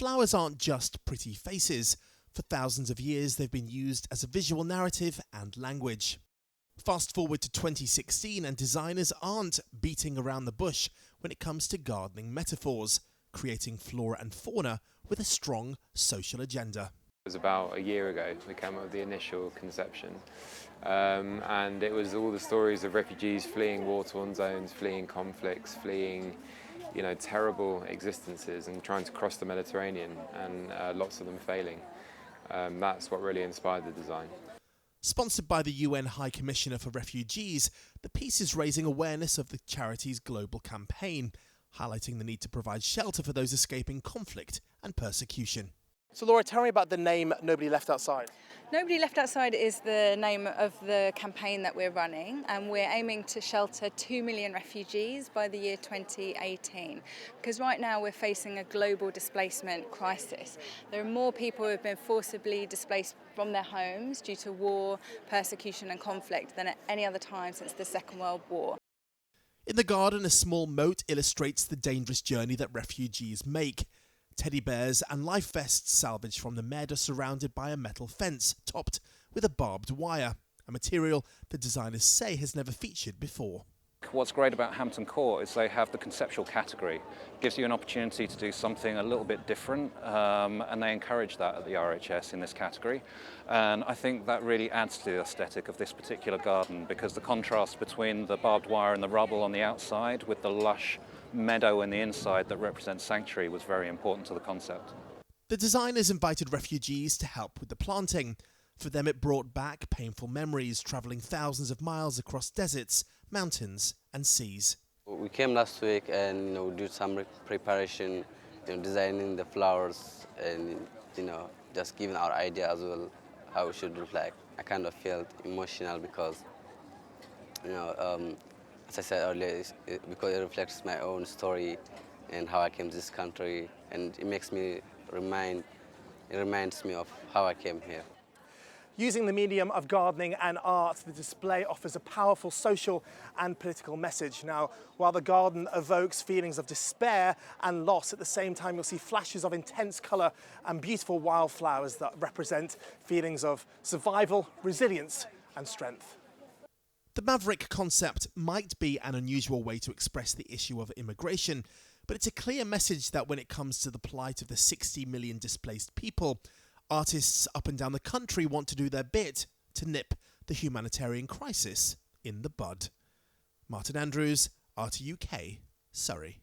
flowers aren't just pretty faces. For thousands of years, they've been used as a visual narrative and language. Fast forward to 2016 and designers aren't beating around the bush when it comes to gardening metaphors, creating flora and fauna with a strong social agenda. It was about a year ago we came up with the initial conception, and it was all the stories of refugees fleeing war-torn zones, fleeing conflicts, fleeing terrible existences and trying to cross the Mediterranean, and lots of them failing. That's what really inspired the design. Sponsored by the UN High Commissioner for Refugees, the piece is raising awareness of the charity's global campaign, highlighting the need to provide shelter for those escaping conflict and persecution. So Laura, tell me about the name Nobody Left Outside. Nobody Left Outside is the name of the campaign that we're running, and we're aiming to shelter 2 million refugees by the year 2018. Because right now we're facing a global displacement crisis. There are more people who have been forcibly displaced from their homes due to war, persecution and conflict than at any other time since the Second World War. In the garden, a small moat illustrates the dangerous journey that refugees make. Teddy bears and life vests salvaged from the Med are surrounded by a metal fence topped with a barbed wire, a material the designers say has never featured before. What's great about Hampton Court is they have the conceptual category. It gives you an opportunity to do something a little bit different, and they encourage that at the RHS in this category. And I think that really adds to the aesthetic of this particular garden, because the contrast between the barbed wire and the rubble on the outside with the lush meadow in the inside that represents sanctuary was very important to the concept. The designers invited refugees to help with the planting. For them, it brought back painful memories, travelling thousands of miles across deserts, mountains and seas. We came last week and did some preparation, designing the flowers and just giving our idea as well how it should look like. I kind of felt emotional because as I said earlier, because it reflects my own story and how I came to this country, and it makes me reminds me of how I came here. Using the medium of gardening and art, the display offers a powerful social and political message. Now, while the garden evokes feelings of despair and loss, at the same time you'll see flashes of intense colour and beautiful wildflowers that represent feelings of survival, resilience and strength. The Maverick concept might be an unusual way to express the issue of immigration, but it's a clear message that when it comes to the plight of the 60 million displaced people, artists up and down the country want to do their bit to nip the humanitarian crisis in the bud. Martin Andrews, RTUK, Surrey.